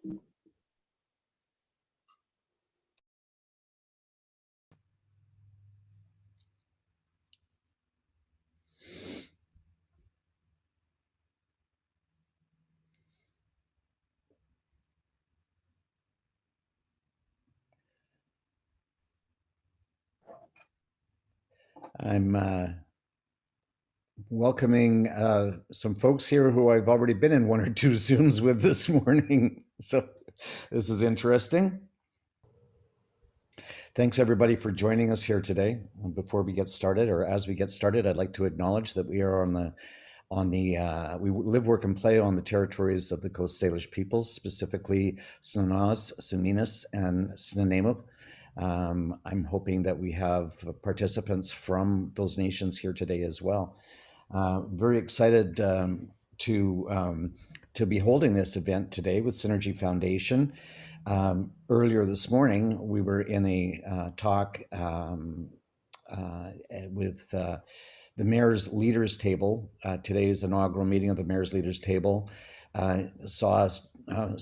I'm welcoming some folks here who I've already been in one or two Zooms with this morning. So this is interesting. Thanks everybody for joining us here today. Before we get started, or as we get started, I'd like to acknowledge that we are we live, work, and play on the territories of the Coast Salish peoples, specifically Snonas, Suminas, and Nanaimo. I'm hoping that we have participants from those nations here today as well. Very excited to be holding this event today with Synergy Foundation. Earlier this morning, we were in a talk with the Mayor's Leaders Table. Today's inaugural meeting of the Mayor's Leaders Table saw us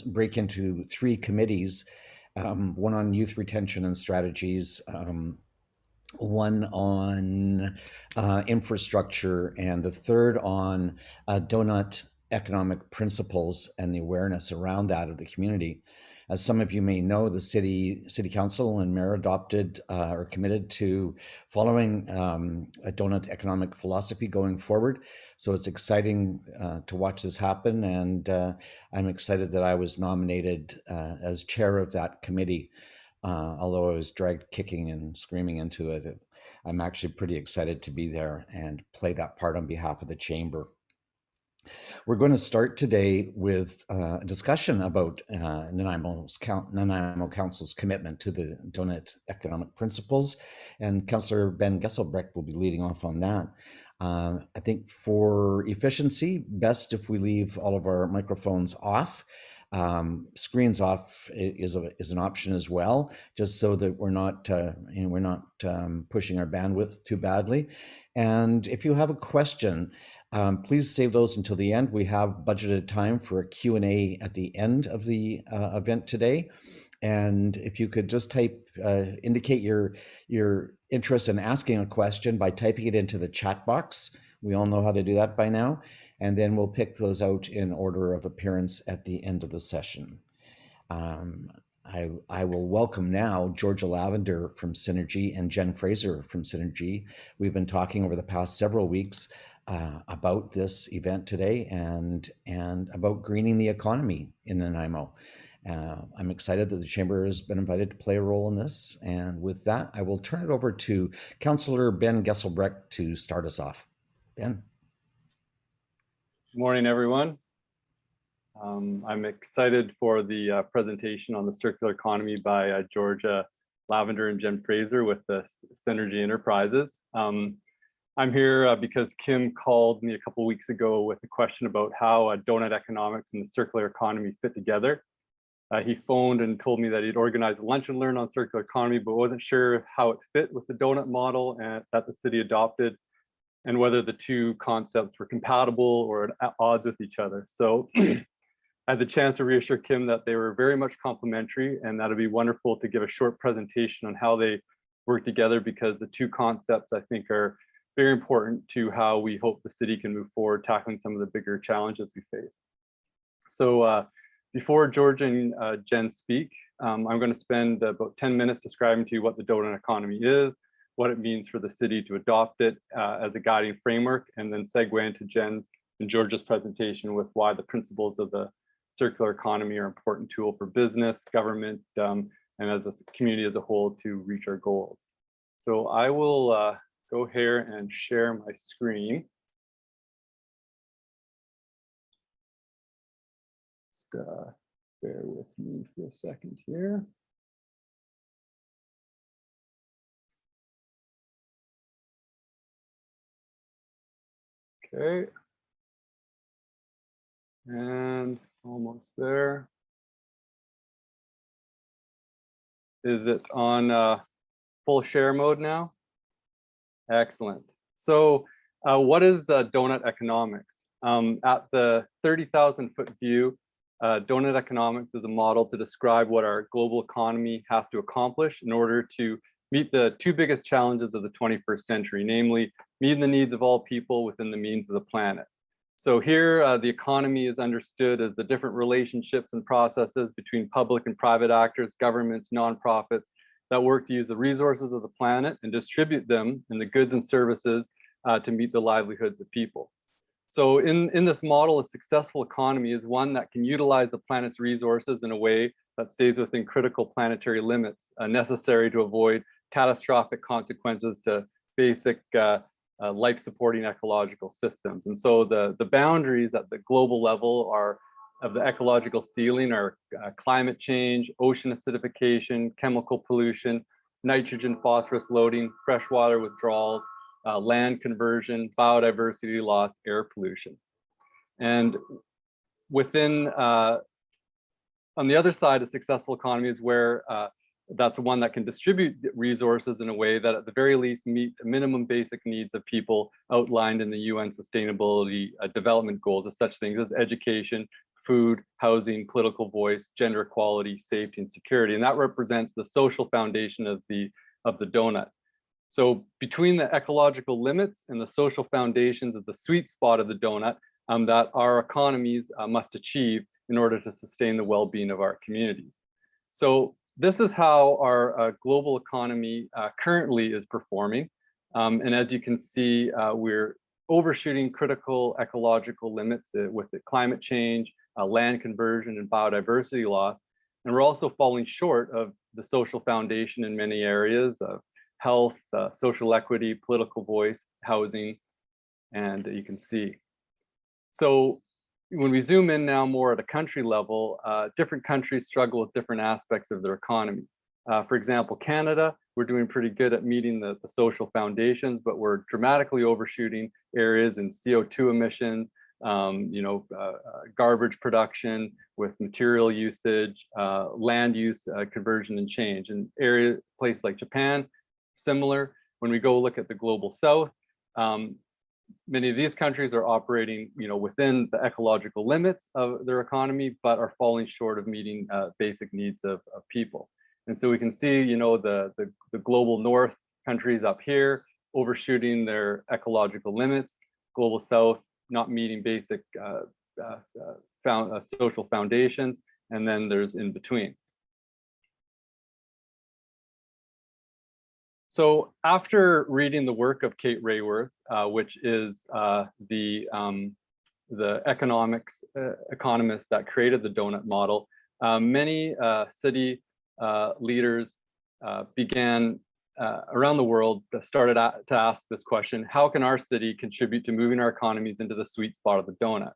break into 3 committees, one on youth retention and strategies, one on infrastructure, and the third on doughnut economic principles and the awareness around that of the community. As some of you may know, the city council and mayor adopted or committed to following a doughnut economic philosophy going forward. So it's exciting to watch this happen, and I'm excited that I was nominated as chair of that committee. Although I was dragged kicking and screaming into it, I'm actually pretty excited to be there and play that part on behalf of the chamber. We're going to start today with a discussion about Nanaimo Council's commitment to the doughnut economic principles, and Councillor Ben Geselbrecht will be leading off on that. I think for efficiency, best if we leave all of our microphones off. Screens off is an option as well, just so that we're not pushing our bandwidth too badly. And if you have a question, please save those until the end. We have budgeted time for a Q&A at the end of the event today. And if you could just indicate your interest in asking a question by typing it into the chat box. We all know how to do that by now. And then we'll pick those out in order of appearance at the end of the session. I will welcome now Georgia Lavender from Synergy and Jen Fraser from Synergy. We've been talking over the past several weeks about this event today and about greening the economy in Nanaimo. I'm excited that the Chamber has been invited to play a role in this. And with that, I will turn it over to Councillor Ben Geselbrecht to start us off. Ben. Good morning, everyone. I'm excited for the presentation on the circular economy by Georgia Lavender and Jen Fraser with the Synergy Enterprises. I'm here because Kim called me a couple of weeks ago with a question about how doughnut economics and the circular economy fit together. He phoned and told me that he'd organized a lunch and learn on circular economy, but wasn't sure how it fit with the doughnut model that the city adopted, and whether the two concepts were compatible or at odds with each other. So I had the chance to reassure Kim that they were very much complementary, and that would be wonderful to give a short presentation on how they work together, because the two concepts I think are very important to how we hope the city can move forward tackling some of the bigger challenges we face. So before George and Jen speak, I'm going to spend about 10 minutes describing to you what the doughnut economy is, what it means for the city to adopt it as a guiding framework, and then segue into Jen's and George's presentation with why the principles of the circular economy are an important tool for business, government, and as a community as a whole to reach our goals. So I will go here and share my screen. Just bear with me for a second here. Okay. And almost there. Is it on full share mode now? Excellent. So what is doughnut economics? At the 30,000 foot view, donut economics is a model to describe what our global economy has to accomplish in order to meet the two biggest challenges of the 21st century, namely meeting the needs of all people within the means of the planet. So here, the economy is understood as the different relationships and processes between public and private actors, governments, nonprofits that work to use the resources of the planet and distribute them in the goods and services to meet the livelihoods of people. So in this model, a successful economy is one that can utilize the planet's resources in a way that stays within critical planetary limits necessary to avoid catastrophic consequences to basic life-supporting ecological systems. And so the boundaries at the global level of the ecological ceiling are climate change, ocean acidification, chemical pollution, nitrogen, phosphorus loading, freshwater withdrawals, land conversion, biodiversity loss, air pollution. And within, on the other side, a successful economy is where that's one that can distribute resources in a way that at the very least meet the minimum basic needs of people outlined in the UN Sustainability Development Goals of such things as education, food, housing, political voice, gender equality, safety, and security. And that represents the social foundation of the donut. So between the ecological limits and the social foundations of the sweet spot of the donut that our economies must achieve in order to sustain the well-being of our communities. So this is how our global economy currently is performing. And as you can see, we're overshooting critical ecological limits with the climate change, land conversion, and biodiversity loss. And we're also falling short of the social foundation in many areas of health, social equity, political voice, housing, and you can see. So when we zoom in now more at a country level, different countries struggle with different aspects of their economy. For example, Canada, we're doing pretty good at meeting the social foundations, but we're dramatically overshooting areas in CO2 emissions, garbage production with material usage, land use, conversion and change. And places like Japan, similar. When we go look at the global south, many of these countries are operating, within the ecological limits of their economy, but are falling short of meeting basic needs of people. And so we can see, the global north countries up here overshooting their ecological limits, global south not meeting basic social foundations, and then there's in between. So after reading the work of Kate Raworth, which is the economist that created the donut model, many city leaders began around the world started to ask this question: how can our city contribute to moving our economies into the sweet spot of the donut?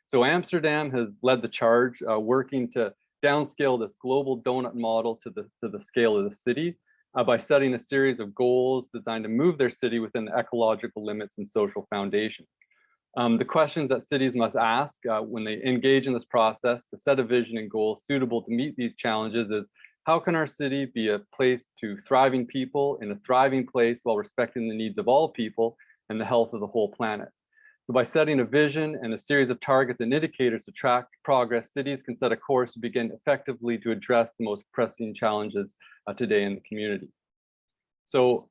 So Amsterdam has led the charge, working to downscale this global donut model to the scale of the city, by setting a series of goals designed to move their city within the ecological limits and social foundations. The questions that cities must ask when they engage in this process to set a vision and goals suitable to meet these challenges is: how can our city be a place to thriving people in a thriving place while respecting the needs of all people and the health of the whole planet? So by setting a vision and a series of targets and indicators to track progress, cities can set a course to begin effectively to address the most pressing challenges today in the community. So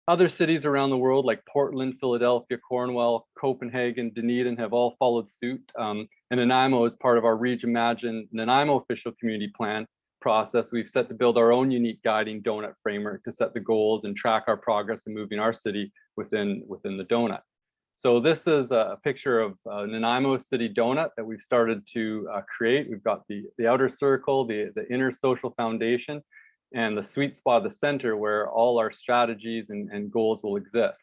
other cities around the world like Portland, Philadelphia, Cornwall, Copenhagen, Dunedin have all followed suit. And Nanaimo is part of our Reimagine Nanaimo official community plan process. We've set to build our own unique guiding donut framework to set the goals and track our progress in moving our city within the donut. So this is a picture of Nanaimo City Donut that we've started to create. We've got the outer circle, the inner social foundation, and the sweet spot of the center where all our strategies and goals will exist.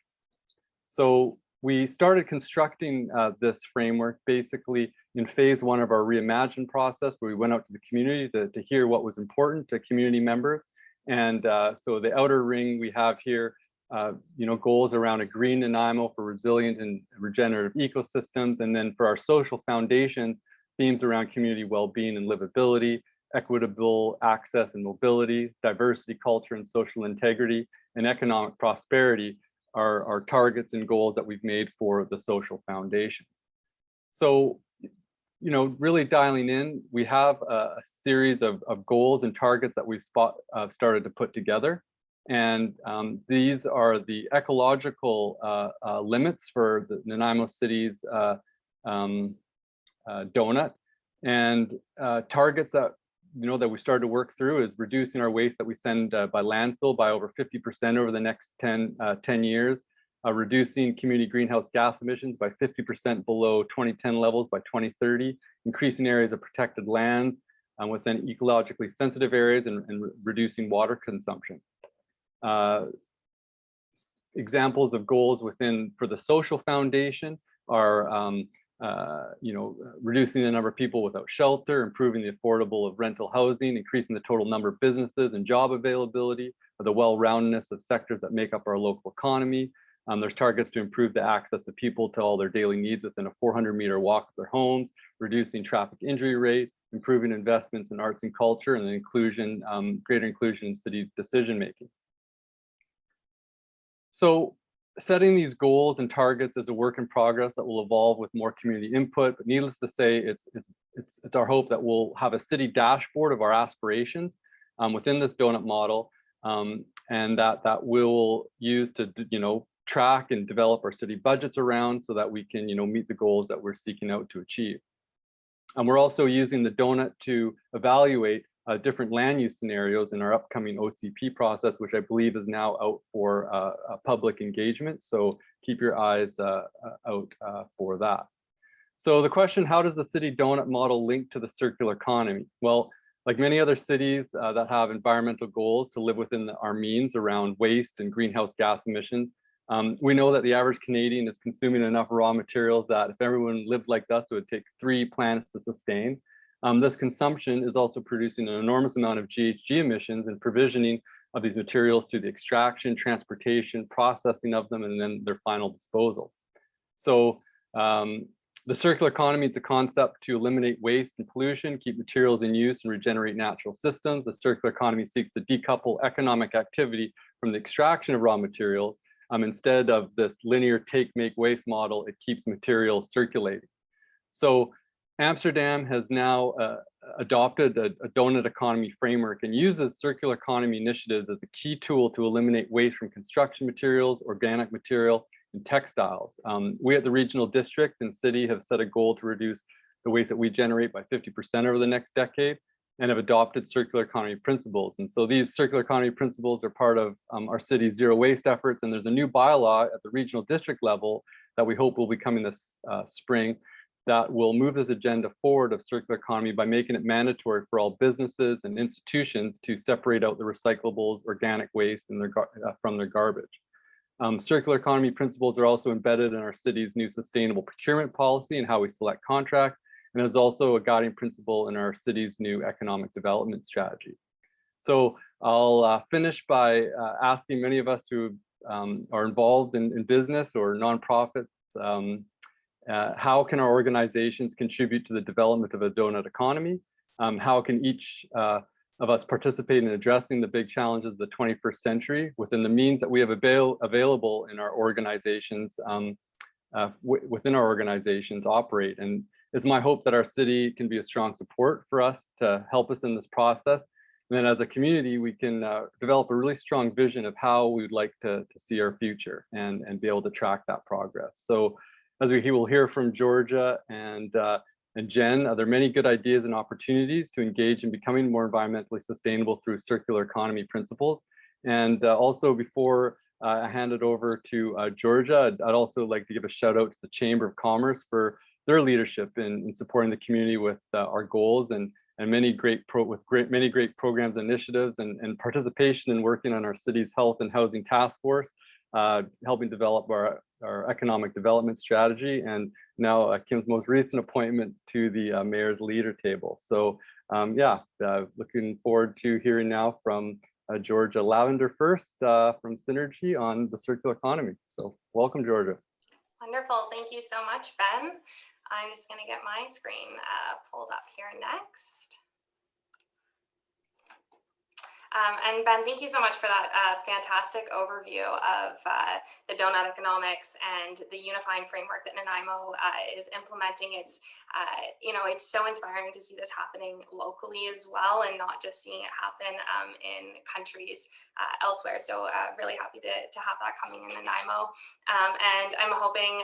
So we started constructing this framework basically in phase one of our Reimagine process, where we went out to the community to hear what was important to community members. And so the outer ring we have here, goals around a green Nanaimo for resilient and regenerative ecosystems. And then for our social foundations, themes around community well-being and livability, equitable access and mobility, diversity, culture, and social integrity, and economic prosperity are targets and goals that we've made for the social foundations. So really dialing in, we have a series of goals and targets that we've started to put together. And these are the ecological limits for the Nanaimo City's doughnut, and targets that that we started to work through is reducing our waste that we send by landfill by over 50% over the next 10 years, reducing community greenhouse gas emissions by 50% below 2010 levels by 2030, increasing areas of protected lands within ecologically sensitive areas, and reducing water consumption. Examples of goals for the social foundation are reducing the number of people without shelter, improving the affordable of rental housing, increasing the total number of businesses and job availability, or the well-roundedness of sectors that make up our local economy. There's targets to improve the access of people to all their daily needs within a 400-meter walk of their homes, reducing traffic injury rate, improving investments in arts and culture, and inclusion, greater inclusion in city decision-making. So setting these goals and targets is a work in progress that will evolve with more community input, but needless to say, it's our hope that we'll have a city dashboard of our aspirations within this donut model, and that we'll use to track and develop our city budgets around, so that we can meet the goals that we're seeking out to achieve. And we're also using the donut to evaluate different land use scenarios in our upcoming OCP process, which I believe is now out for public engagement. So keep your eyes out for that. So the question, how does the city donut model link to the circular economy? Well, like many other cities that have environmental goals to live within our means around waste and greenhouse gas emissions, we know that the average Canadian is consuming enough raw materials that if everyone lived like us, it would take 3 planets to sustain. This consumption is also producing an enormous amount of GHG emissions and provisioning of these materials through the extraction, transportation, processing of them, and then their final disposal. So the circular economy is a concept to eliminate waste and pollution, keep materials in use, and regenerate natural systems. The circular economy seeks to decouple economic activity from the extraction of raw materials. Instead of this linear take, make, waste model, it keeps materials circulating. So Amsterdam has now adopted a donut economy framework and uses circular economy initiatives as a key tool to eliminate waste from construction materials, organic material, and textiles. We at the regional district and city have set a goal to reduce the waste that we generate by 50% over the next decade, and have adopted circular economy principles. And so these circular economy principles are part of our city's zero waste efforts. And there's a new bylaw at the regional district level that we hope will be coming this spring, that will move this agenda forward of circular economy by making it mandatory for all businesses and institutions to separate out the recyclables, organic waste, and from their garbage. Circular economy principles are also embedded in our city's new sustainable procurement policy and how we select contracts, and is also a guiding principle in our city's new economic development strategy. So I'll finish by asking many of us who are involved in business or nonprofits, how can our organizations contribute to the development of a donut economy? How can each of us participate in addressing the big challenges of the 21st century within the means that we have available in our organizations, within our organizations operate? And it's my hope that our city can be a strong support for us to help us in this process. And then as a community, we can develop a really strong vision of how we would like to see our future and be able to track that progress. So as we will hear from Georgia and Jen, there are many good ideas and opportunities to engage in becoming more environmentally sustainable through circular economy principles. And also before I hand it over to Georgia, I'd also like to give a shout out to the Chamber of Commerce for their leadership in supporting the community with our goals and many great programs, initiatives, and participation in working on our city's health and housing task force, helping develop our economic development strategy, and now Kim's most recent appointment to the mayor's leader table. So looking forward to hearing now from Georgia Lavender first from Synergy on the circular economy. So welcome, Georgia. Wonderful. Thank you so much, Ben. I'm just going to get my screen pulled up here next. And Ben, thank you so much for that fantastic overview of the donut economics and the unifying framework that Nanaimo is implementing. It's, it's so inspiring to see this happening locally as well, and not just seeing it happen in countries elsewhere. So really happy to have that coming in Nanaimo. And I'm hoping,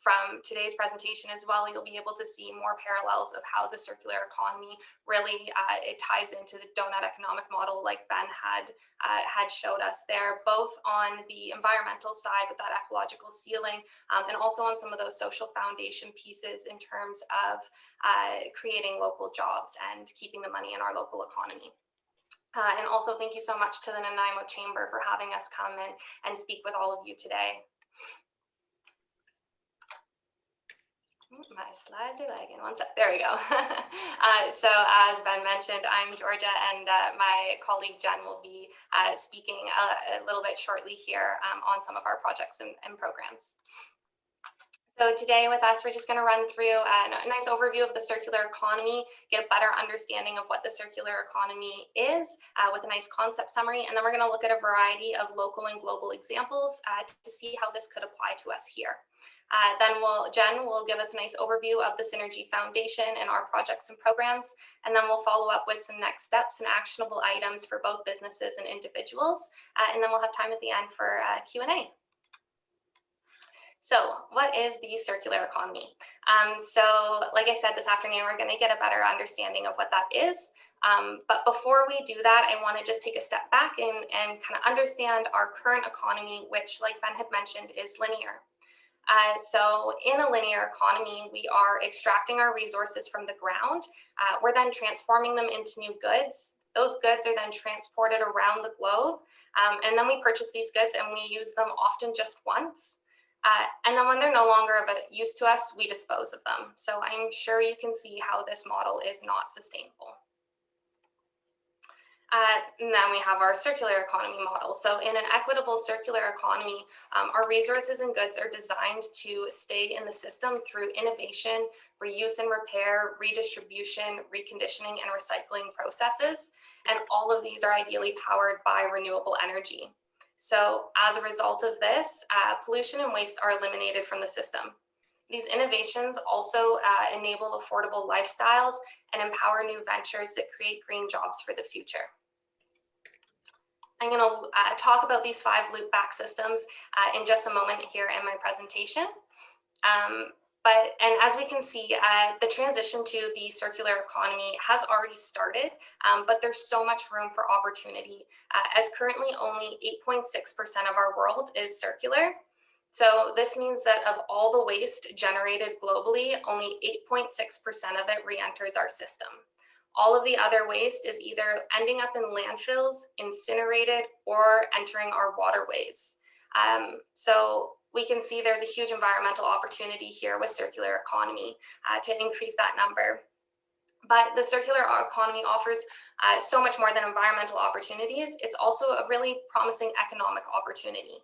from today's presentation as well, you'll be able to see more parallels of how the circular economy really it ties into the donut economic model, like Ben had showed us there, both on the environmental side with that ecological ceiling, and also on some of those social foundation pieces in terms of creating local jobs and keeping the money in our local economy. And also thank you so much to the Nanaimo Chamber for having us come in and speak with all of you today. My slides are lagging. One sec. There we go. So as Ben mentioned, I'm Georgia, and my colleague Jen will be speaking a little bit shortly here on some of our projects and programs. So today with us, we're just going to run through a nice overview of the circular economy, get a better understanding of what the circular economy is with a nice concept summary, and then we're going to look at a variety of local and global examples to see how this could apply to us here. Then Jen will give us a nice overview of the Synergy Foundation and our projects and programs, and then we'll follow up with some next steps and actionable items for both businesses and individuals, and then we'll have time at the end for Q&A. So what is the circular economy? So like I said, this afternoon, we're going to get a better understanding of what that is. But before we do that, I want to just take a step back and kind of understand our current economy, which, like Ben had mentioned, is linear. So in a linear economy, we are extracting our resources from the ground. We're then transforming them into new goods. Those goods are then transported around the globe. And then we purchase these goods and we use them often just once. And then when they're no longer of use to us, we dispose of them. So I'm sure you can see how this model is not sustainable. And then we have our circular economy model. So in an equitable circular economy, our resources and goods are designed to stay in the system through innovation, reuse and repair, redistribution, reconditioning, and recycling processes. And all of these are ideally powered by renewable energy. So as a result of this, pollution and waste are eliminated from the system. These innovations also enable affordable lifestyles and empower new ventures that create green jobs for the future. I'm going to talk about these 5 loop-back systems in just a moment here in my presentation. And as we can see, the transition to the circular economy has already started, but there's so much room for opportunity, as currently only 8.6% of our world is circular. So this means that of all the waste generated globally, only 8.6% of it re-enters our system. All of the other waste is either ending up in landfills, incinerated, or entering our waterways. So we can see there's a huge environmental opportunity here with circular economy to increase that number. But the circular economy offers so much more than environmental opportunities. It's also a really promising economic opportunity.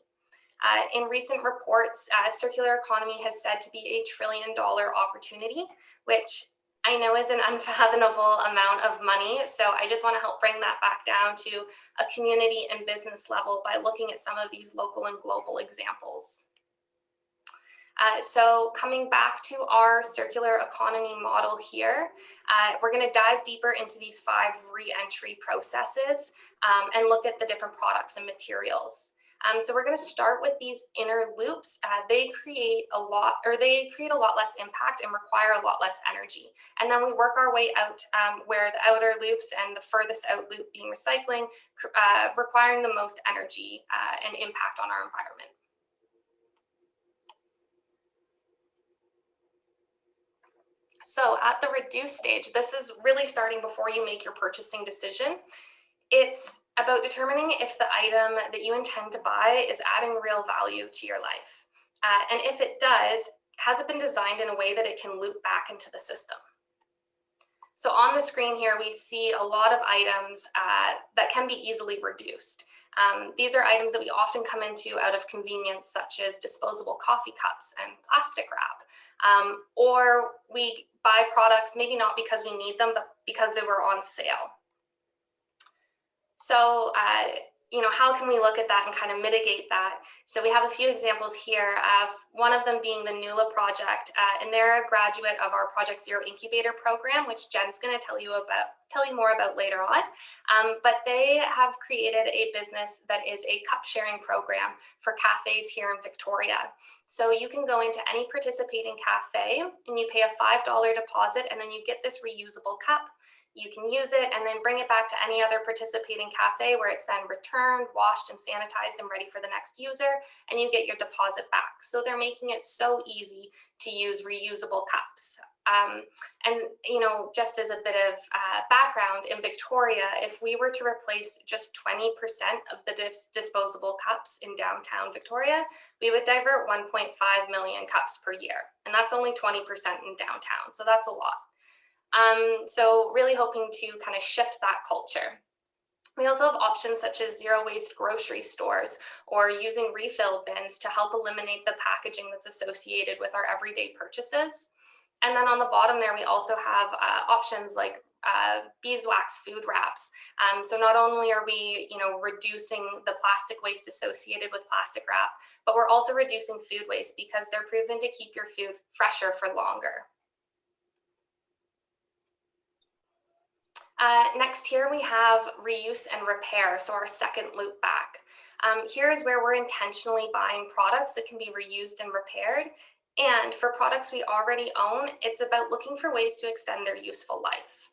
In recent reports, circular economy has said to be $1 trillion opportunity, which I know is an unfathomable amount of money. So I just want to help bring that back down to a community and business level by looking at some of these local and global examples. So coming back to our circular economy model here, we're going to dive deeper into these 5 re-entry processes and look at the different products and materials. So we're going to start with these inner loops. They create a lot less impact and require a lot less energy. And then we work our way out where the outer loops and the furthest out loop being recycling, requiring the most energy and impact on our environment. So at the reduce stage, this is really starting before you make your purchasing decision. It's about determining if the item that you intend to buy is adding real value to your life. And if it does, has it been designed in a way that it can loop back into the system? So on the screen here, we see a lot of items that can be easily reduced. These are items that we often come into out of convenience, such as disposable coffee cups and plastic wrap. Or we buy products maybe not because we need them, but because they were on sale. So, how can we look at that and kind of mitigate that? So we have a few examples here of one of them being the NULA project, and they're a graduate of our Project Zero Incubator Program, which Jen's going to tell you more about later on. But they have created a business that is a cup sharing program for cafes here in Victoria. So you can go into any participating cafe and you pay a $5 deposit, and then you get this reusable cup. You can use it and then bring it back to any other participating cafe where it's then returned, washed and sanitized and ready for the next user, and you get your deposit back. So they're making it so easy to use reusable cups. Just as a bit of background, in Victoria, if we were to replace just 20% of the disposable cups in downtown Victoria, we would divert 1.5 million cups per year. And that's only 20% in downtown. So that's a lot. So really hoping to kind of shift that culture. We also have options such as zero waste grocery stores or using refill bins to help eliminate the packaging that's associated with our everyday purchases. And then on the bottom there, we also have options like beeswax food wraps. So not only are we, reducing the plastic waste associated with plastic wrap, but we're also reducing food waste because they're proven to keep your food fresher for longer. Next here we have reuse and repair, so our second loop back. Here is where we're intentionally buying products that can be reused and repaired. And for products we already own, it's about looking for ways to extend their useful life.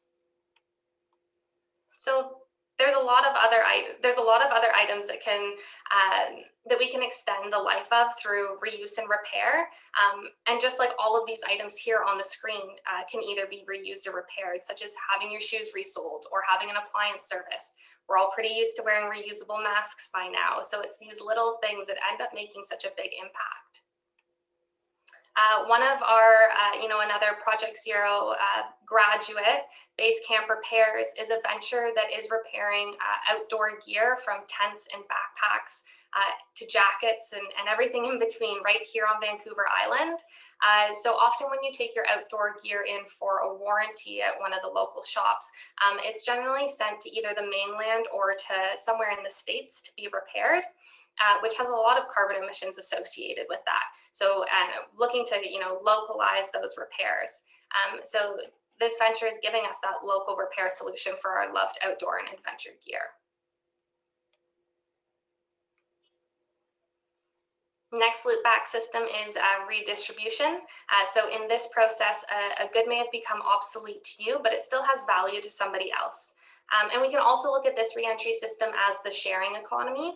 So there's a lot of other items that can that we can extend the life of through reuse and repair. And just like all of these items here on the screen can either be reused or repaired, such as having your shoes resoled or having an appliance service. We're all pretty used to wearing reusable masks by now. So it's these little things that end up making such a big impact. One of our, another Project Zero graduate, Base Camp Repairs, is a venture that is repairing outdoor gear from tents and backpacks to jackets and everything in between right here on Vancouver Island. So often when you take your outdoor gear in for a warranty at one of the local shops, it's generally sent to either the mainland or to somewhere in the States to be repaired. Which has a lot of carbon emissions associated with that. So looking to, localize those repairs. So this venture is giving us that local repair solution for our loved outdoor and adventure gear. Next loop back system is redistribution. So in this process, a good may have become obsolete to you, but it still has value to somebody else. And we can also look at this reentry system as the sharing economy.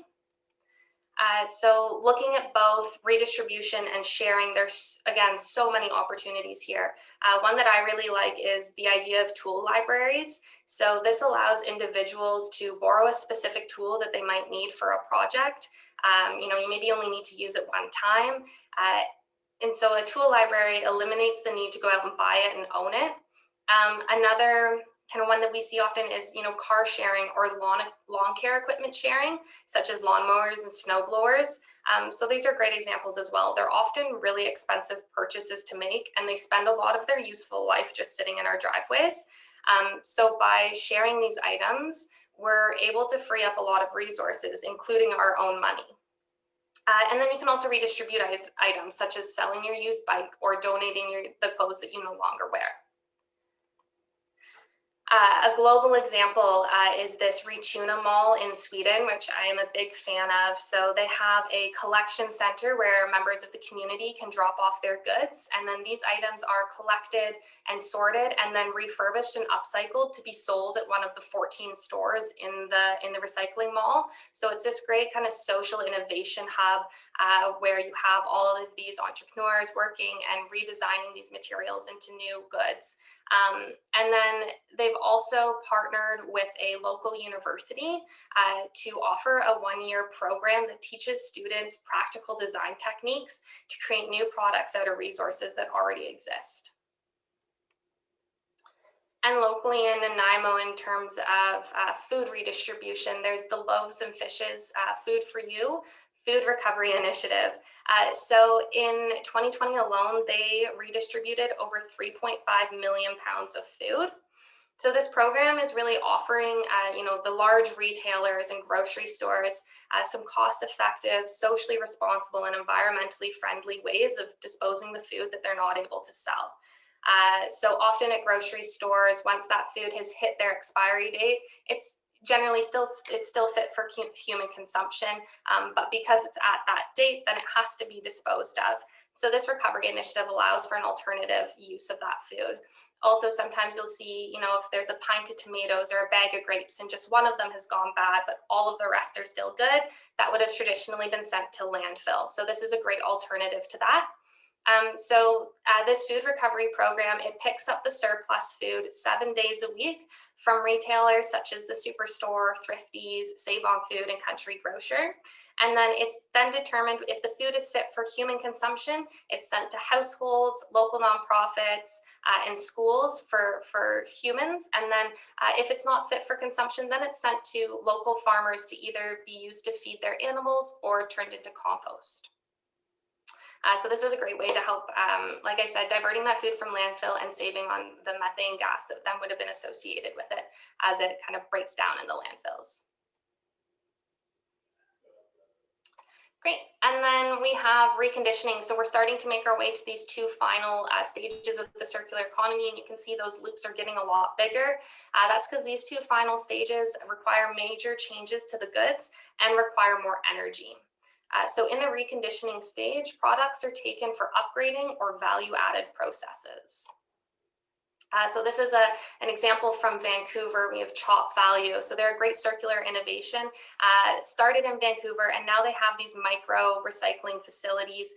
So looking at both redistribution and sharing, there's, again, so many opportunities here. One that I really like is the idea of tool libraries. So this allows individuals to borrow a specific tool that they might need for a project. You maybe only need to use it one time. And so a tool library eliminates the need to go out and buy it and own it. Another kind of one that we see often is, car sharing or lawn care equipment sharing, such as lawnmowers and snow blowers. So these are great examples as well. They're often really expensive purchases to make, and they spend a lot of their useful life just sitting in our driveways. So by sharing these items, we're able to free up a lot of resources, including our own money. And then you can also redistribute items, such as selling your used bike or donating the clothes that you no longer wear. A global example is this Retuna Mall in Sweden, which I am a big fan of. So they have a collection center where members of the community can drop off their goods, and then these items are collected and sorted and then refurbished and upcycled to be sold at one of the 14 stores in the recycling mall. So it's this great kind of social innovation hub where you have all of these entrepreneurs working and redesigning these materials into new goods. And then they've also partnered with a local university to offer a one-year program that teaches students practical design techniques to create new products out of resources that already exist. And locally in Nanaimo, in terms of food redistribution, there's the Loaves and Fishes Food for You Food Recovery Initiative. So in 2020 alone, they redistributed over 3.5 million pounds of food. So this program is really offering, the large retailers and grocery stores some cost-effective, socially responsible, and environmentally friendly ways of disposing the food that they're not able to sell. So often at grocery stores, once that food has hit their expiry date, it's generally still fit for human consumption, but because it's at that date, then it has to be disposed of. So this recovery initiative allows for an alternative use of that food. Also, sometimes you'll see, if there's a pint of tomatoes or a bag of grapes and just one of them has gone bad, but all of the rest are still good, that would have traditionally been sent to landfill. So this is a great alternative to that. This food recovery program, it picks up the surplus food 7 days a week from retailers such as the Superstore, Thrifties, Save On Food, and Country Grocer. And then it's then determined if the food is fit for human consumption. It's sent to households, local nonprofits, and schools for humans. And then if it's not fit for consumption, then it's sent to local farmers to either be used to feed their animals or turned into compost. So this is a great way to help, like I said, diverting that food from landfill and saving on the methane gas that then would have been associated with it as it kind of breaks down in the landfills. Great, and then we have reconditioning. So we're starting to make our way to these two final stages of the circular economy, and you can see those loops are getting a lot bigger. That's because these two final stages require major changes to the goods and require more energy. So in the reconditioning stage, products are taken for upgrading or value-added processes. So this is an example from Vancouver. We have Chop Value. So they're a great circular innovation. Started in Vancouver, and now they have these micro recycling facilities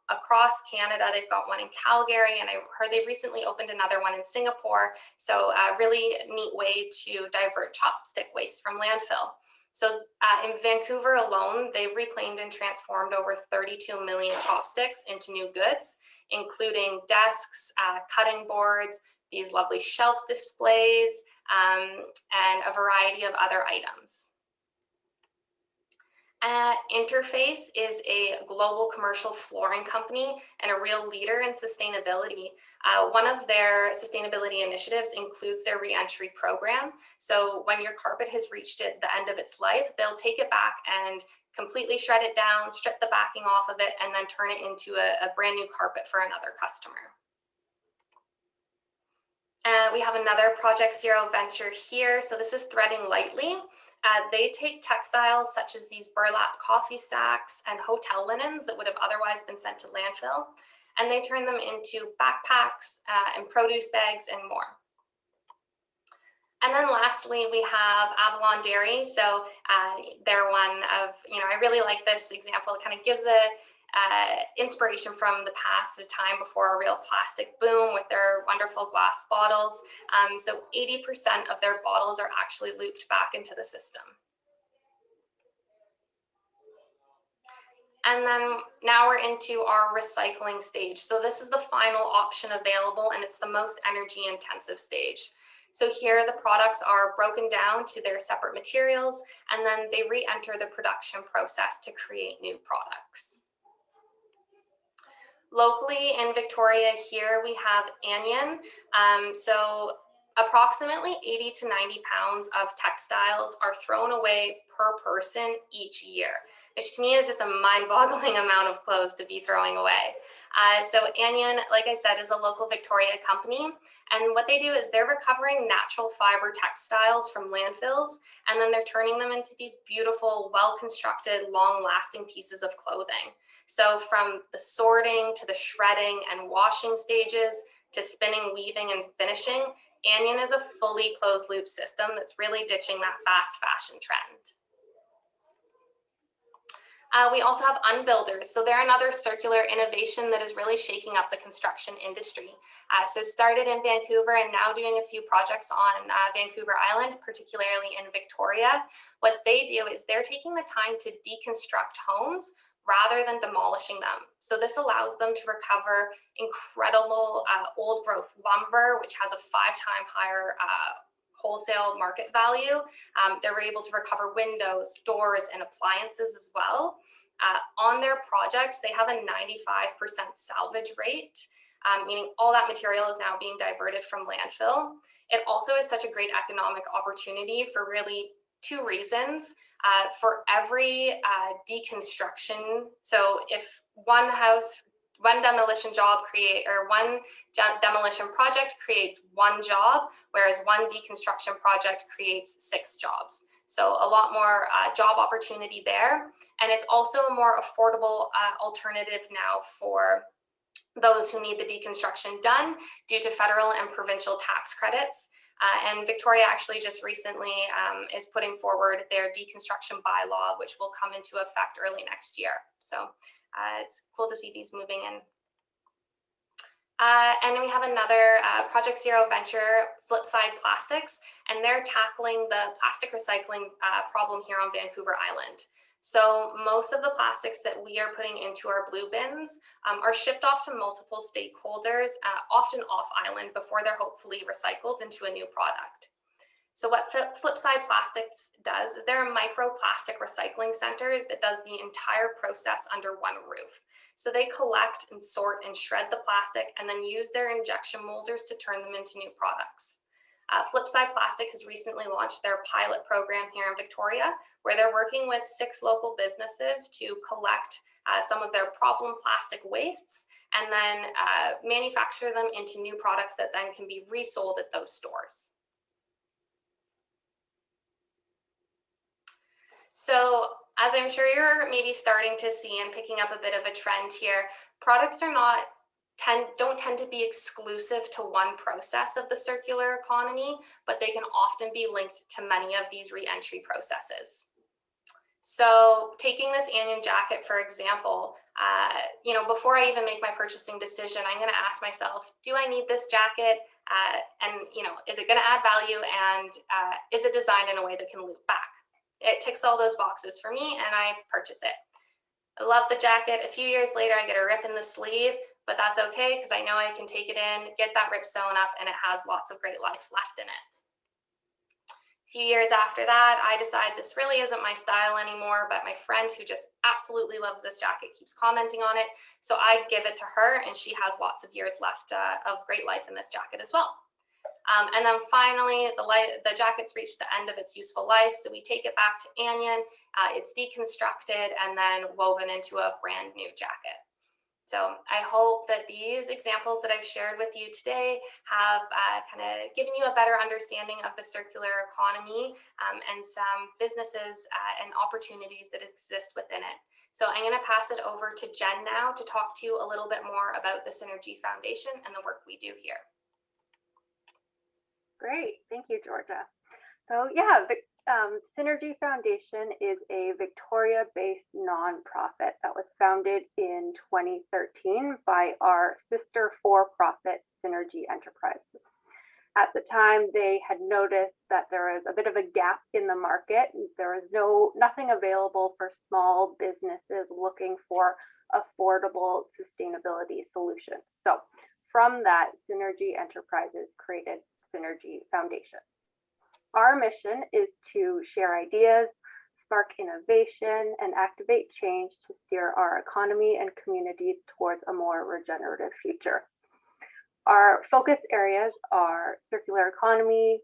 across Canada. They've got one in Calgary, and I heard they've recently opened another one in Singapore. So a really neat way to divert chopstick waste from landfill. So in Vancouver alone, they've reclaimed and transformed over 32 million chopsticks into new goods, including desks, cutting boards, these lovely shelf displays, and a variety of other items. Interface is a global commercial flooring company and a real leader in sustainability. One of their sustainability initiatives includes their Reentry program. So when your carpet has reached the end of its life, they'll take it back and completely shred it down, strip the backing off of it, and then turn it into a brand new carpet for another customer. We have another Project Zero venture here. So this is Threading Lightly. They take textiles such as these burlap coffee stacks and hotel linens that would have otherwise been sent to landfill, and they turn them into backpacks and produce bags and more. And then lastly, we have Avalon Dairy. So they're one of, I really like this example. It kind of gives a inspiration from the past, a time before a real plastic boom with their wonderful glass bottles. So 80% of their bottles are actually looped back into the system. And then now we're into our recycling stage. So this is the final option available, and it's the most energy intensive stage. So here the products are broken down to their separate materials, and then they re-enter the production process to create new products. Locally in Victoria here, we have Anion. So approximately 80 to 90 pounds of textiles are thrown away per person each year, which to me is just a mind-boggling amount of clothes to be throwing away. So Anion, like I said, is a local Victoria company. And what they do is they're recovering natural fiber textiles from landfills, and then they're turning them into these beautiful, well-constructed, long-lasting pieces of clothing. So from the sorting to the shredding and washing stages to spinning, weaving, and finishing, Anion is a fully closed loop system that's really ditching that fast fashion trend. We also have Unbuilders. So they're another circular innovation that is really shaking up the construction industry. So started in Vancouver and now doing a few projects on Vancouver Island, particularly in Victoria. What they do is they're taking the time to deconstruct homes rather than demolishing them. So this allows them to recover incredible old growth lumber, which has a 5-time higher wholesale market value. They're able to recover windows, doors, and appliances as well. On their projects, they have a 95% salvage rate, meaning all that material is now being diverted from landfill. It also is such a great economic opportunity for really two reasons. For every deconstruction, so if one demolition job one demolition project creates one job, whereas one deconstruction project creates 6 jobs. So a lot more job opportunity there. And it's also a more affordable alternative now for those who need the deconstruction done due to federal and provincial tax credits. And Victoria actually just recently is putting forward their deconstruction bylaw, which will come into effect early next year. So it's cool to see these moving in. And then we have another Project Zero venture, Flipside Plastics, and they're tackling the plastic recycling problem here on Vancouver Island. So most of the plastics that we are putting into our blue bins are shipped off to multiple stakeholders, often off island, before they're hopefully recycled into a new product. So what Flipside Plastics does is they're a microplastic recycling center that does the entire process under one roof. So they collect and sort and shred the plastic and then use their injection molders to turn them into new products. Flipside Plastic has recently launched their pilot program here in Victoria, where they're working with 6 local businesses to collect some of their problem plastic wastes and then manufacture them into new products that then can be resold at those stores. So as I'm sure you're maybe starting to see and picking up a bit of a trend here, products are don't tend to be exclusive to one process of the circular economy, but they can often be linked to many of these re-entry processes. So taking this Anion jacket, for example, before I even make my purchasing decision, I'm going to ask myself, do I need this jacket? And is it going to add value? And is it designed in a way that can loop back? It ticks all those boxes for me and I purchase it. I love the jacket. A few years later, I get a rip in the sleeve, but that's okay because I know I can take it in, get that rip sewn up, and it has lots of great life left in it. A few years after that, I decide this really isn't my style anymore, but my friend who just absolutely loves this jacket keeps commenting on it. So I give it to her and she has lots of years left of great life in this jacket as well. And then finally, the jacket's reached the end of its useful life. So we take it back to Anion, it's deconstructed and then woven into a brand new jacket. So I hope that these examples that I've shared with you today have kind of given you a better understanding of the circular economy and some businesses and opportunities that exist within it. So I'm going to pass it over to Jen now to talk to you a little bit more about the Synergy Foundation and the work we do here. Great, thank you, Georgia. So yeah, the Synergy Foundation is a Victoria-based nonprofit that was founded in 2013 by our sister for-profit Synergy Enterprises. At the time, they had noticed that there was a bit of a gap in the market. There was nothing available for small businesses looking for affordable sustainability solutions. So from that, Synergy Enterprises created Synergy Foundation. Our mission is to share ideas, spark innovation, and activate change to steer our economy and communities towards a more regenerative future. Our focus areas are circular economy,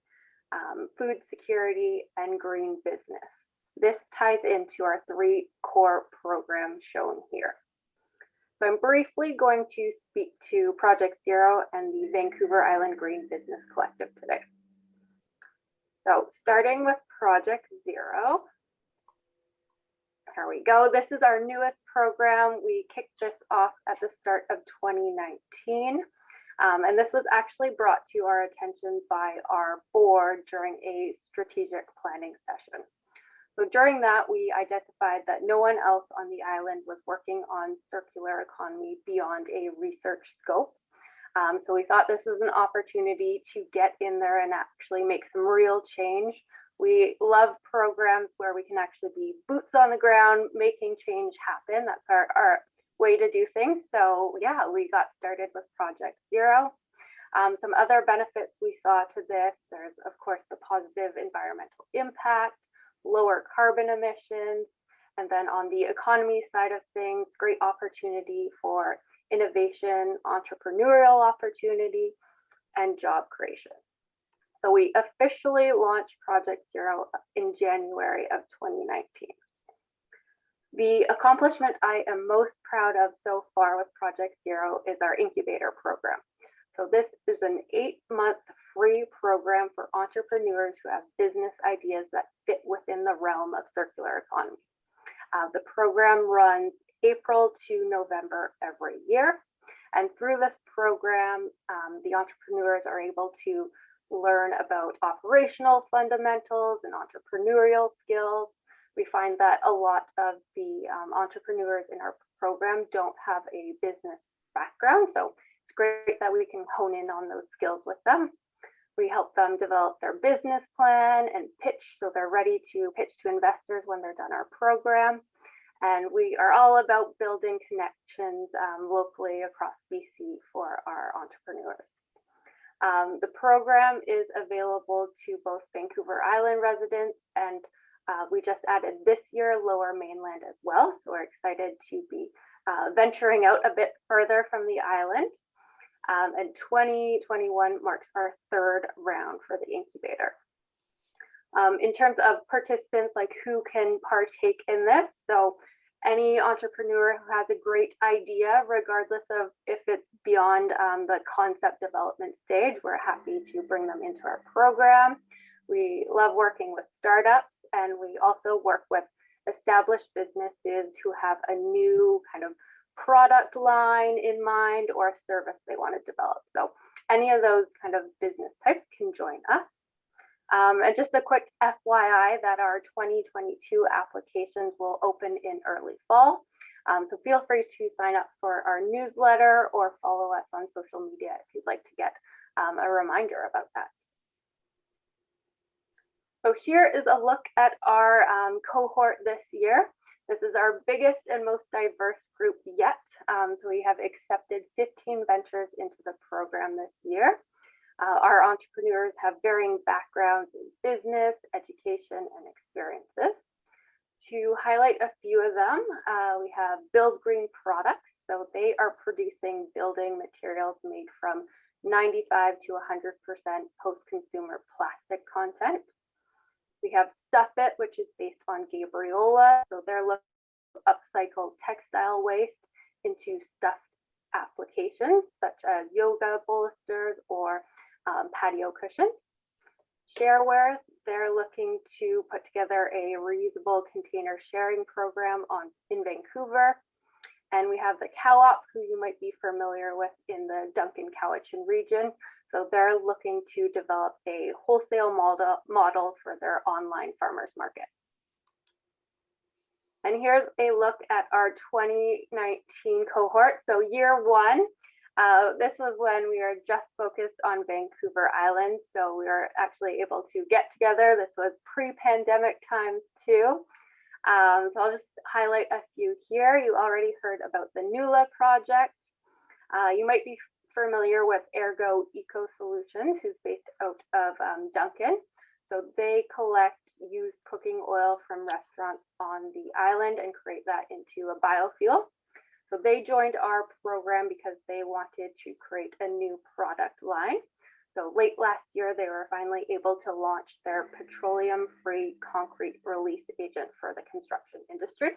food security, and green business. This ties into our 3 core programs shown here. So I'm briefly going to speak to Project Zero and the Vancouver Island Green Business Collective today. So starting with Project Zero, here we go. This is our newest program. We kicked this off at the start of 2019. And this was actually brought to our attention by our board during a strategic planning session. So during that, we identified that no one else on the island was working on circular economy beyond a research scope. So we thought this was an opportunity to get in there and actually make some real change. We love programs where we can actually be boots on the ground, making change happen. That's our way to do things. So yeah, we got started with Project Zero. Some other benefits we saw to this, there's of course the positive environmental impact, lower carbon emissions, and then on the economy side of things, great opportunity for innovation, entrepreneurial opportunity, and job creation. So we officially launched Project Zero in January of 2019. The accomplishment I am most proud of so far with Project Zero is our Incubator Program. So this is an 8-month free program for entrepreneurs who have business ideas that fit within the realm of circular economy. The program runs April to November every year. And through this program, the entrepreneurs are able to learn about operational fundamentals and entrepreneurial skills. We find that a lot of the entrepreneurs in our program don't have a business background, so it's great that we can hone in on those skills with them. We help them develop their business plan and pitch, so they're ready to pitch to investors when they're done our program. And we are all about building connections locally across BC for our entrepreneurs. The program is available to both Vancouver Island residents, and we just added this year Lower Mainland as well. So we're excited to be venturing out a bit further from the island. And 2021 marks our 3rd round for the incubator. In terms of participants, like who can partake in this, so any entrepreneur who has a great idea, regardless of if it's beyond the concept development stage, we're happy to bring them into our program. We love working with startups, and we also work with established businesses who have a new kind of product line in mind or a service they want to develop. So any of those kind of business types can join us. And just a quick FYI that our 2022 applications will open in early fall. So feel free to sign up for our newsletter or follow us on social media if you'd like to get a reminder about that. So here is a look at our cohort this year. This is our biggest and most diverse group yet. So we have accepted 15 ventures into the program this year. Our entrepreneurs have varying backgrounds in business, education, and experiences. To highlight a few of them, we have Build Green Products. So they are producing building materials made from 95 to 100% post-consumer plastic content. We have Stuff It, which is based on Gabriola. So they're looking to upcycle textile waste into stuffed applications, such as yoga bolsters or patio cushions. Sharewares, they're looking to put together a reusable container sharing program in Vancouver. And we have the Co-op, who you might be familiar with in the Duncan Cowichan region. So they're looking to develop a wholesale model for their online farmers market. And here's a look at our 2019 cohort. So year 1, this was when we were just focused on Vancouver Island. So we were actually able to get together. This was pre-pandemic times too. So I'll just highlight a few here. You already heard about the NULA project. You might be familiar with Ergo Eco Solutions, who's based out of Duncan. So they collect used cooking oil from restaurants on the island and create that into a biofuel. So they joined our program because they wanted to create a new product line. So late last year, they were finally able to launch their petroleum-free concrete release agent for the construction industry.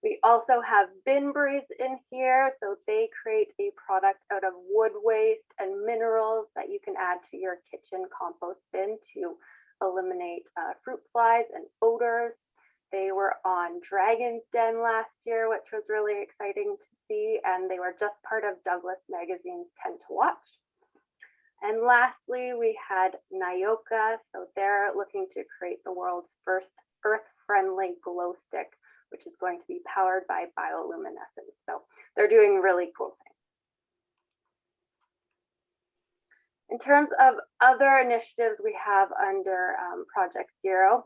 We also have Bin Breeze in here. So they create a product out of wood waste and minerals that you can add to your kitchen compost bin to eliminate fruit flies and odors. They were on Dragon's Den last year, which was really exciting to see. And they were just part of Douglas Magazine's 10 to Watch. And lastly, we had Nyoka. So they're looking to create the world's first earth-friendly glow stick, which is going to be powered by bioluminescence. So they're doing really cool things. In terms of other initiatives we have under Project Zero,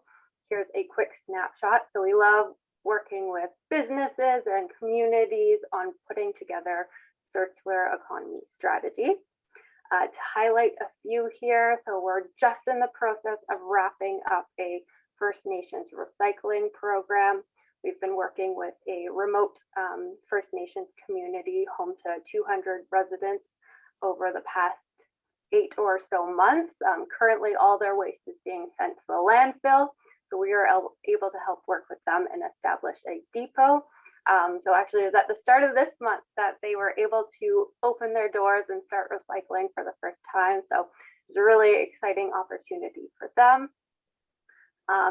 here's a quick snapshot. So we love working with businesses and communities on putting together circular economy strategies. To highlight a few here, so we're just in the process of wrapping up a First Nations recycling program. We've been working with a remote First Nations community home to 200 residents over the past 8 or so months. Currently, all their waste is being sent to the landfill. So we are able to help work with them and establish a depot. So actually it was at the start of this month that they were able to open their doors and start recycling for the first time. So it's a really exciting opportunity for them.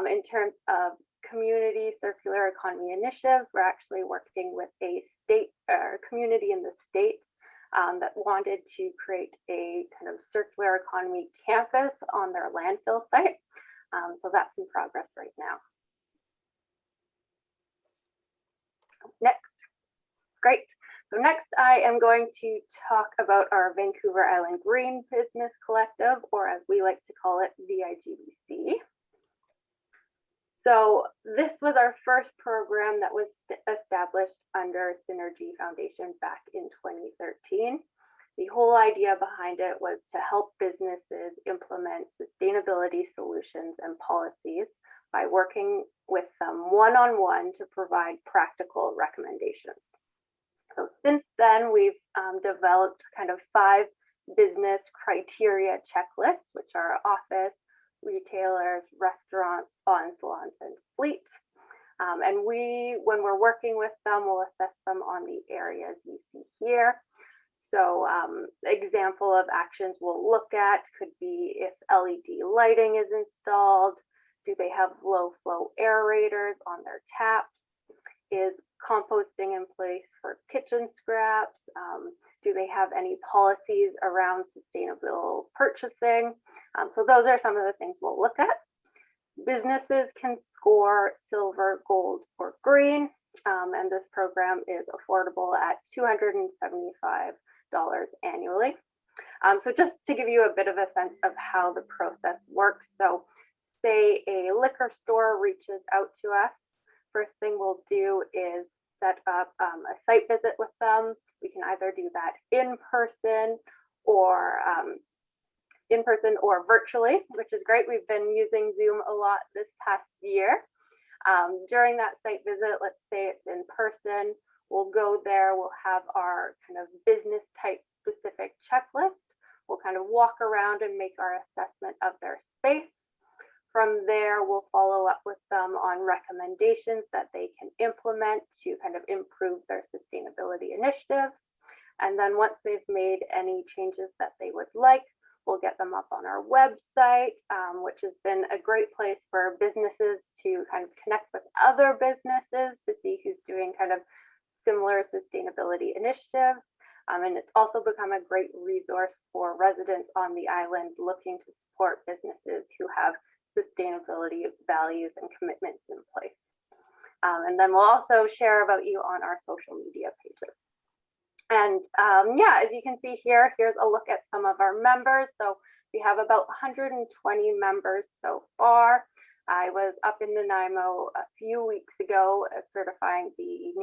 In terms of community circular economy initiatives, we're actually working with a state community in the States that wanted to create a kind of circular economy campus on their landfill site. So that's in progress right now. Next, great. So next I am going to talk about our Vancouver Island Green Business Collective, or as we like to call it, VIGBC. So this was our first program that was established under Synergy Foundation back in 2013. The whole idea behind it was to help businesses implement sustainability solutions and policies by working with them one-on-one to provide practical recommendations. So since then, we've developed kind of 5 business criteria checklists, which are office, retailers, restaurants, spa and salons, and fleet. And when we're working with them, we'll assess them on the areas you see here. So example of actions we'll look at could be if LED lighting is installed, do they have low flow aerators on their taps? Is composting in place for kitchen scraps? Do they have any policies around sustainable purchasing? So those are some of the things we'll look at. Businesses can score silver, gold, or green, and this program is affordable at $275 annually. So just to give you a bit of a sense of how the process works. So say a liquor store reaches out to us, first thing we'll do is set up a site visit with them. We can either do that in person or virtually, which is great. We've been using Zoom a lot this past year. During that site visit, let's say it's in person, we'll go there, we'll have our kind of business type specific checklist. We'll kind of walk around and make our assessment of their space. From there, we'll follow up with them on recommendations that they can implement to kind of improve their sustainability initiatives. And then once they've made any changes that they would like, we'll get them up on our website, which has been a great place for businesses to kind of connect with other businesses to see who's doing kind of similar sustainability initiatives. And it's also become a great resource for residents on the island looking to support businesses who have sustainability values and commitments in place. And then we'll also share about you on our social media pages. And yeah, as you can see here, here's a look at some of our members. So we have about 120 members so far. I was up in Nanaimo a few weeks ago certifying the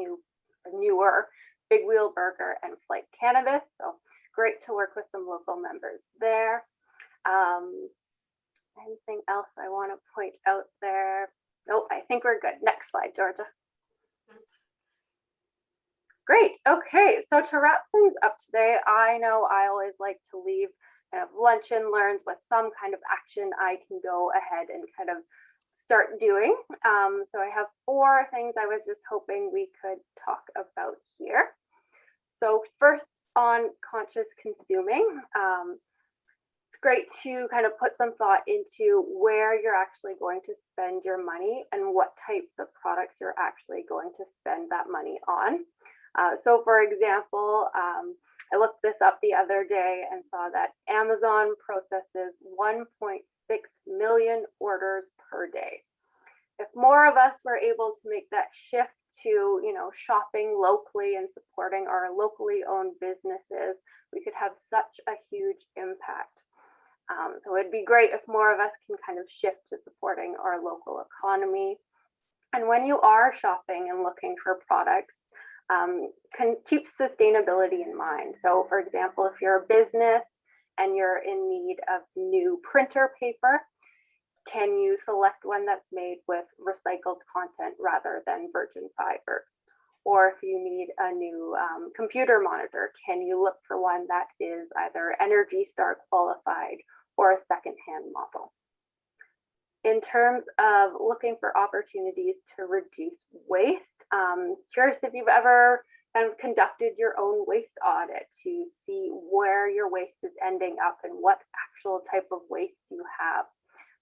newer Big Wheel Burger and Flight Cannabis. So great to work with some local members there. Anything else I want to point out there? Nope, I think we're good. Next slide, Georgia. Great. Okay, so to wrap things up today, I know I always like to leave kind of lunch and learns with some kind of action I can go ahead and kind of start doing. So I have 4 things I was just hoping we could talk about here. So first, on conscious consuming. It's great to kind of put some thought into where you're actually going to spend your money and what types of products you're actually going to spend that money on. So for example, I looked this up the other day and saw that Amazon processes 1.6 million orders per day. If more of us were able to make that shift to, shopping locally and supporting our locally owned businesses, we could have such a huge impact. So it'd be great if more of us can kind of shift to supporting our local economy. And when you are shopping and looking for products, can keep sustainability in mind. So for example, if you're a business and you're in need of new printer paper, can you select one that's made with recycled content rather than virgin fibers? Or if you need a new computer monitor, can you look for one that is either Energy Star qualified or a secondhand model? In terms of looking for opportunities to reduce waste, curious if you've ever kind of conducted your own waste audit to see where your waste is ending up and what actual type of waste you have.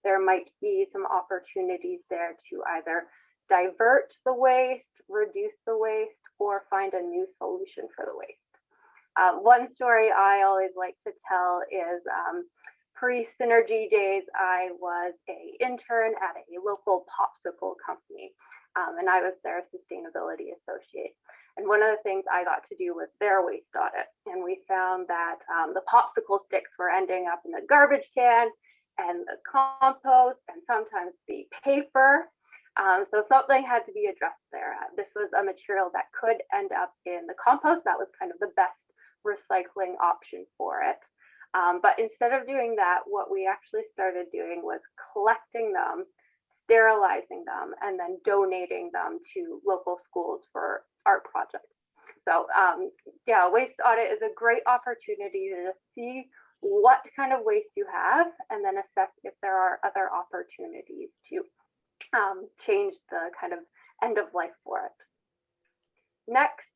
There might be some opportunities there to either divert the waste, reduce the waste, or find a new solution for the waste. One story I always like to tell is pre-Synergy days, I was an intern at a local popsicle company, and I was their sustainability associate. And one of the things I got to do was their waste audit. And we found that the popsicle sticks were ending up in the garbage can and the compost and sometimes the paper. So something had to be addressed there. This was a material that could end up in the compost. That was kind of the best recycling option for it. But instead of doing that, what we actually started doing was collecting them, sterilizing them, and then donating them to local schools for art projects. So yeah, waste audit is a great opportunity to just see what kind of waste you have and then assess if there are other opportunities to change the kind of end of life for it. Next,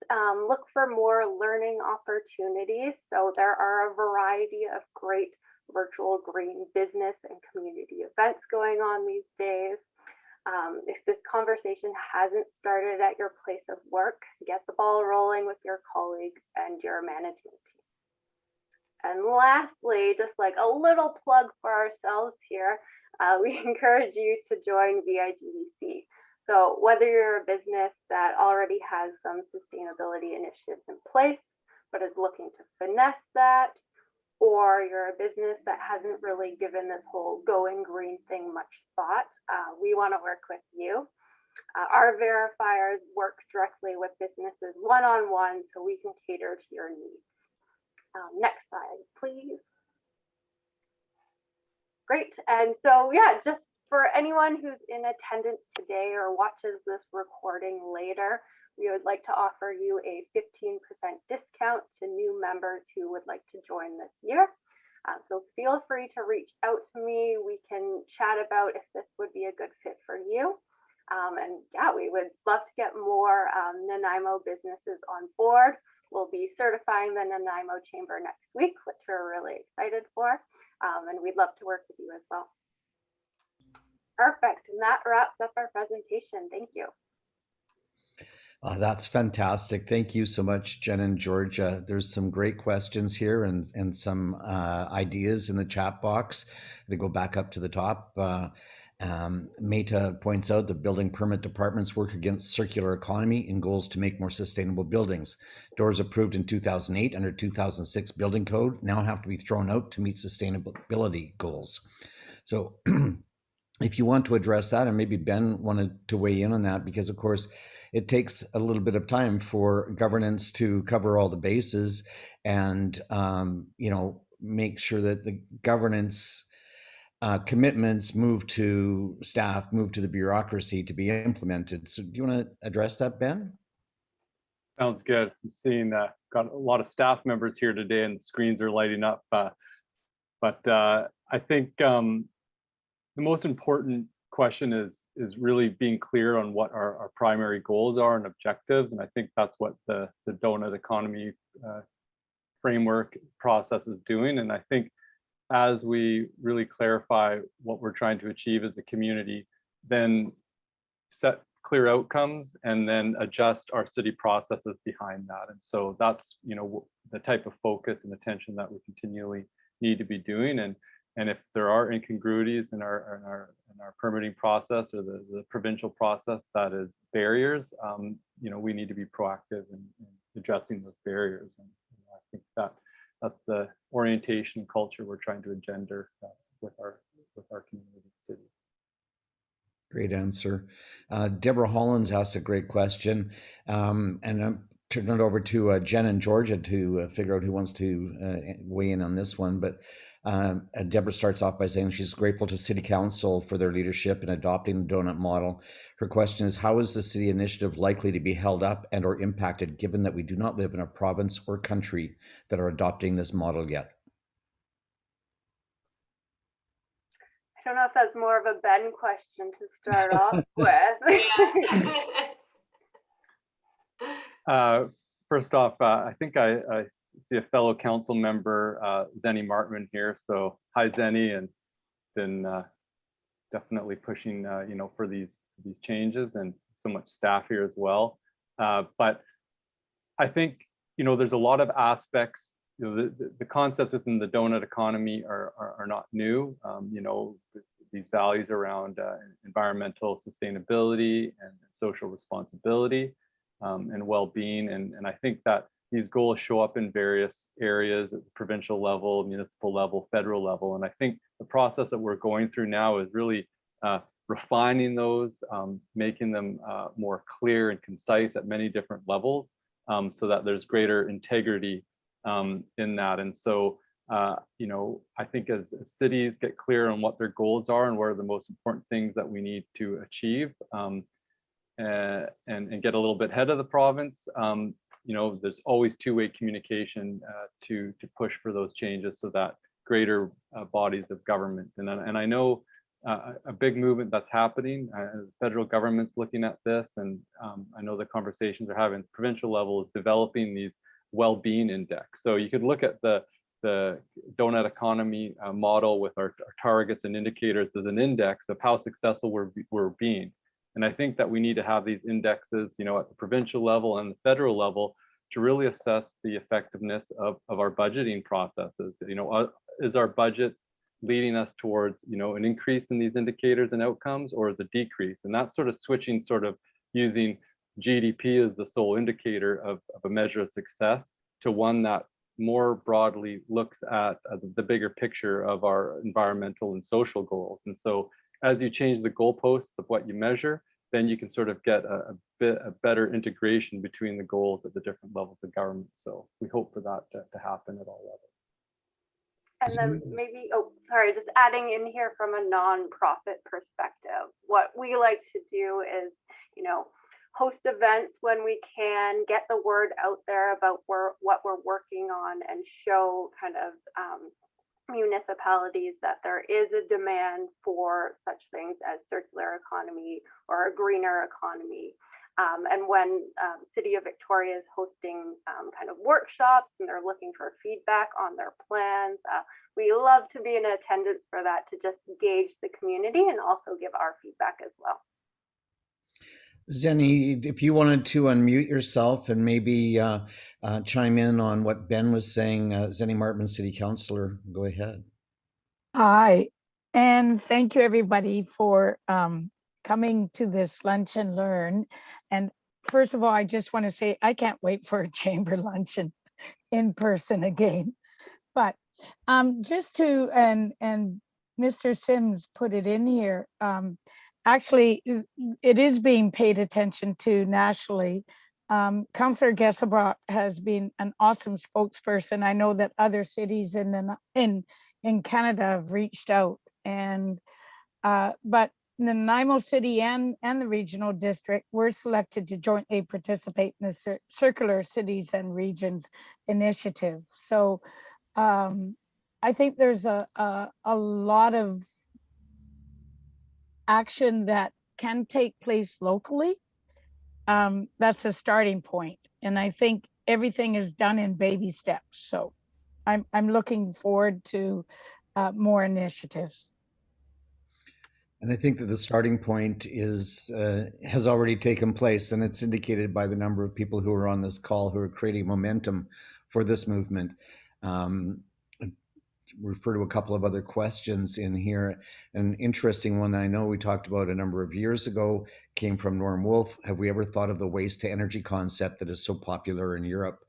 look for more learning opportunities. So there are a variety of great virtual green business and community events going on these days. If this conversation hasn't started at your place of work, get the ball rolling with your colleagues and your management team. And lastly, just like a little plug for ourselves here, we encourage you to join VigBC. So whether you're a business that already has some sustainability initiatives in place, but is looking to finesse that, or you're a business that hasn't really given this whole going green thing much thought, we want to work with you. Our verifiers work directly with businesses one-on-one so we can cater to your needs. Next slide, please. Great. And so, yeah, just for anyone who's in attendance today or watches this recording later, we would like to offer you a 15% discount to new members who would like to join this year. So feel free to reach out to me. We can chat about if this would be a good fit for you. And yeah, we would love to get more Nanaimo businesses on board. We'll be certifying the Nanaimo Chamber next week, which we're really excited for. And we'd love to work with you as well. Perfect. And that wraps up our presentation. Thank you. That's fantastic. Thank you so much, Jen and Georgia. There's some great questions here and some ideas in the chat box. To go back up to the top. Meta points out that building permit departments work against circular economy and goals to make more sustainable buildings. Doors approved in 2008 under 2006 building code now have to be thrown out to meet sustainability goals. So if you want to address that, and maybe Ben wanted to weigh in on that, because of course it takes a little bit of time for governance to cover all the bases and you know, make sure that the governance commitments move to staff, move to the bureaucracy to be implemented. So do you want to address that, Ben? Sounds good. I'm seeing got a lot of staff members here today and the screens are lighting up. But I think the most important question is really being clear on what our primary goals are and objectives. And I think that's what the doughnut economy framework process is doing. And I think as we really clarify what we're trying to achieve as a community, then set clear outcomes and then adjust our city processes behind that. And so that's, you know, the type of focus and attention that we continually need to be doing. And if there are incongruities in our permitting process or the provincial process that is barriers, you know, we need to be proactive in addressing those barriers. And I think that's the orientation and culture we're trying to engender with our community city. Great answer. Deborah Hollins asked a great question, and I'm turning it over to Jen and Georgia to figure out who wants to weigh in on this one. But Deborah starts off by saying she's grateful to City Council for their leadership in adopting the donut model. Her question is, how is the city initiative likely to be held up and or impacted, given that we do not live in a province or country that are adopting this model yet? I don't know if that's more of a Ben question to start off with. First off, I think I see a fellow council member, Zenny Martman here. So hi, Zenny, and been definitely pushing, you know, for these changes, and so much staff here as well. But I think, you know, there's a lot of aspects. You know, the concepts within the donut economy are not new. You know, these values around environmental sustainability and social responsibility. And well-being, and I think that these goals show up in various areas at the provincial level, municipal level, federal level, and I think the process that we're going through now is really refining those, making them more clear and concise at many different levels, so that there's greater integrity in that. And so, you know, I think as cities get clear on what their goals are and what are the most important things that we need to achieve, and get a little bit ahead of the province, you know, there's always two-way communication to push for those changes, so that greater bodies of government. And I know a big movement that's happening. The federal government's looking at this, and I know the conversations are having at the provincial level is developing these well-being index. So you could look at the donut economy model with our targets and indicators as an index of how successful we're being. And I think that we need to have these indexes, you know, at the provincial level and the federal level to really assess the effectiveness of our budgeting processes. You know, is our budgets leading us towards, you know, an increase in these indicators and outcomes, or is a decrease? And that's sort of switching, sort of using GDP as the sole indicator of a measure of success to one that more broadly looks at the bigger picture of our environmental and social goals. And so as you change the goalposts of what you measure, then you can sort of get a better integration between the goals at the different levels of government. So we hope for that to happen at all levels. And then maybe, oh, sorry, just adding in here from a nonprofit perspective, what we like to do is, you know, host events when we can, get the word out there about what we're working on, and show kind of municipalities that there is a demand for such things as circular economy or a greener economy. And when City of Victoria is hosting kind of workshops and they're looking for feedback on their plans, we love to be in attendance for that, to just gauge the community and also give our feedback as well. Zenny, if you wanted to unmute yourself and maybe chime in on what Ben was saying, Zenny Martman, City Councillor, go ahead. Hi, and thank you everybody for coming to this lunch and learn. And first of all, I just want to say I can't wait for a chamber luncheon in person again. But just to, and Mr. Sims put it in here, actually, it is being paid attention to nationally. Councillor Geselbrecht has been an awesome spokesperson. I know that other cities in Canada have reached out, and but Nanaimo City and the regional district were selected to jointly participate in the Circular Cities and Regions initiative. So I think there's a lot of action that can take place locally. That's a starting point, and I think everything is done in baby steps. So I'm looking forward to more initiatives. And I think that the starting point is has already taken place, and it's indicated by the number of people who are on this call who are creating momentum for this movement. Refer to a couple of other questions in here. An interesting one I know we talked about a number of years ago came from Norm Wolf. Have we ever thought of the waste to energy concept that is so popular in Europe?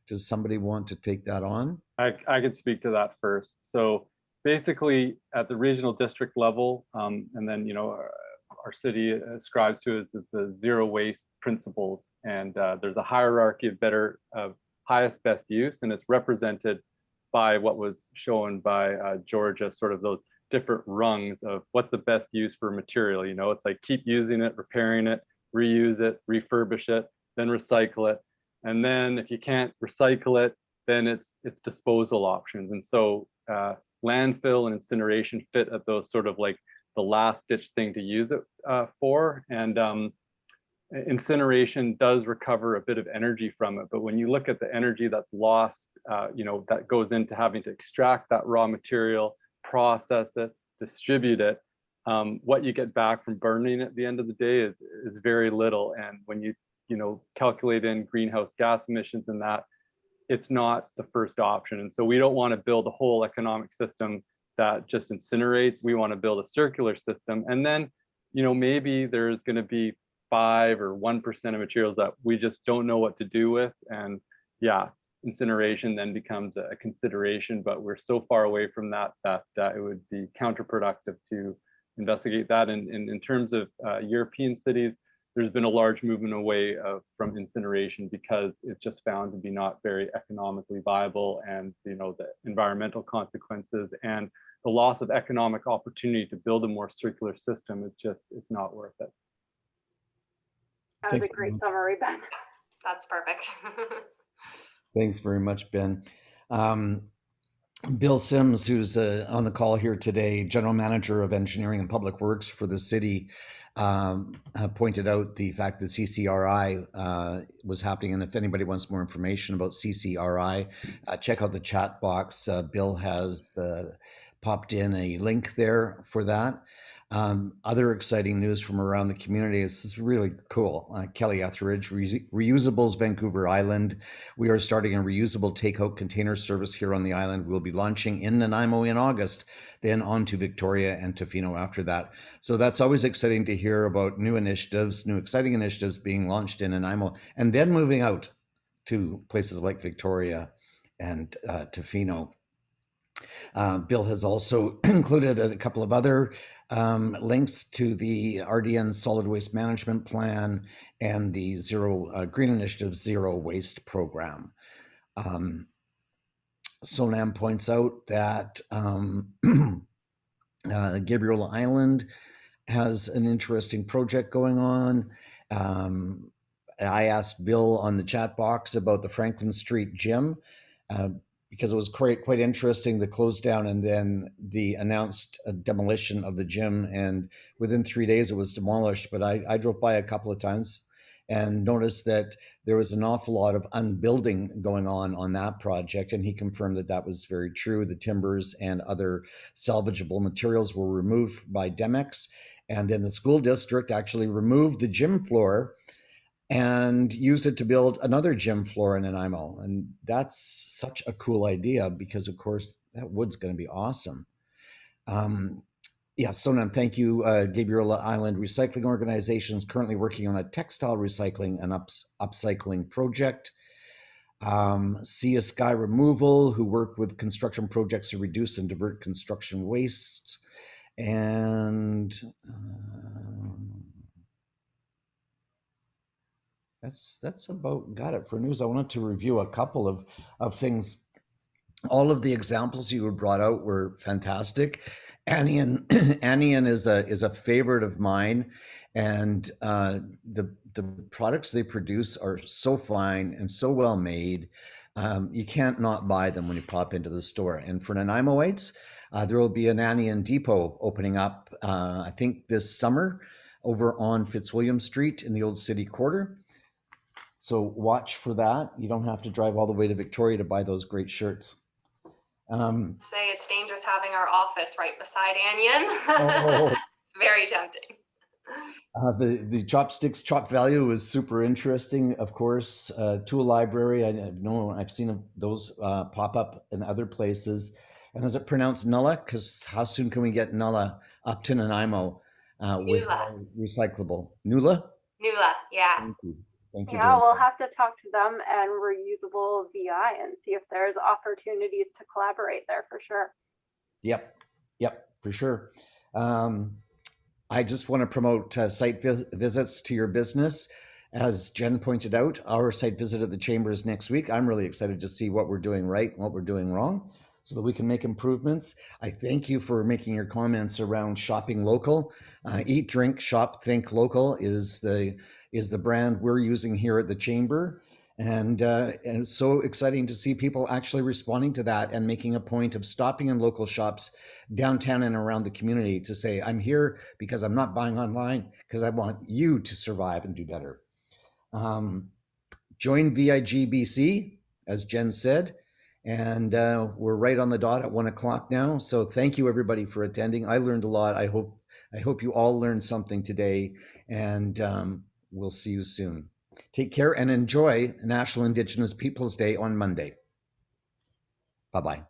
Does somebody want to take that on? I could speak to that first. So basically at the regional district level, and then, you know, our city ascribes to is the zero waste principles. And there's a hierarchy of highest best use, and it's represented by what was shown by Georgia, sort of those different rungs of what's the best use for material. You know, it's like keep using it, repairing it, reuse it, refurbish it, then recycle it. And then if you can't recycle it, then it's disposal options. And so landfill and incineration fit at those sort of like the last ditch thing to use it for. And incineration does recover a bit of energy from it. But when you look at the energy that's lost, you know, that goes into having to extract that raw material, process it, distribute it, what you get back from burning at the end of the day is very little. And when you know, calculate in greenhouse gas emissions and that, it's not the first option. And so we don't want to build a whole economic system that just incinerates. We want to build a circular system. And then, you know, maybe there's going to be 5 or 1% of materials that we just don't know what to do with. And yeah, incineration then becomes a consideration, but we're so far away from that it would be counterproductive to investigate that. And in terms of European cities, there's been a large movement away from incineration because it's just found to be not very economically viable, and you know, the environmental consequences and the loss of economic opportunity to build a more circular system, it's not worth it. That was a great summary, Ben. That's perfect. Thanks very much, Ben. Bill Sims, who's on the call here today, General Manager of Engineering and Public Works for the city, pointed out the fact that CCRI was happening. And if anybody wants more information about CCRI, check out the chat box. Bill has popped in a link there for that. Other exciting news from around the community. This is really cool. Kelly Etheridge, Reusables Vancouver Island. We are starting a reusable takeout container service here on the island. We'll be launching in Nanaimo in August, then on to Victoria and Tofino after that. So that's always exciting to hear about new initiatives, new exciting initiatives being launched in Nanaimo, and then moving out to places like Victoria and Tofino. Bill has also included a couple of other links to the RDN Solid Waste Management Plan and the Green Initiative Zero Waste Program. Sonam points out that Gabriel Island has an interesting project going on. I asked Bill on the chat box about the Franklin Street Gym, because it was quite interesting, the close down and then the announced demolition of the gym. And within 3 days it was demolished. But I drove by a couple of times and noticed that there was an awful lot of unbuilding going on that project. And he confirmed that that was very true. The timbers and other salvageable materials were removed by Demex. And then the school district actually removed the gym floor and use it to build another gym floor in Nanaimo. And that's such a cool idea because, of course, that wood's going to be awesome. Yeah, Sonam, thank you. Gabriel Island Recycling Organization is currently working on a textile recycling and upcycling project. Sea Sky Removal, who work with construction projects to reduce and divert construction waste. And that's about got it for news. I wanted to review a couple of things. All of the examples you brought out were fantastic. Anion is a favorite of mine, and the products they produce are so fine and so well made. You can't not buy them when you pop into the store. And for Nanaimoites, there will be an Anion depot opening up, I think this summer, over on Fitzwilliam Street in the Old City Quarter. So watch for that. You don't have to drive all the way to Victoria to buy those great shirts. Say it's dangerous having our office right beside Anion. Oh. It's very tempting. The chopsticks chop value is super interesting, of course. Tool library, I know I've seen those pop up in other places. And is it pronounced Nulla? Because how soon can we get Nulla up to Nanaimo with recyclable? Nulla? Nulla, yeah. Thank you. Thank you. Yeah, we'll have to talk to them and Reusable VI and see if there's opportunities to collaborate there for sure. Yep, for sure. I just want to promote site visits to your business. As Jen pointed out, our site visit at the chamber is next week. I'm really excited to see what we're doing right and what we're doing wrong. so that we can make improvements. I thank you for making your comments around shopping local. Eat, drink, shop, think local is the brand we're using here at the Chamber. And it's so exciting to see people actually responding to that and making a point of stopping in local shops downtown and around the community to say, I'm here because I'm not buying online, because I want you to survive and do better. Join VigBC, as Jen said, and we're right on the dot at 1 o'clock now. So thank you everybody for attending. I learned a lot. I hope you all learned something today, and we'll see you soon. Take care and enjoy National Indigenous Peoples Day on Monday. Bye-bye.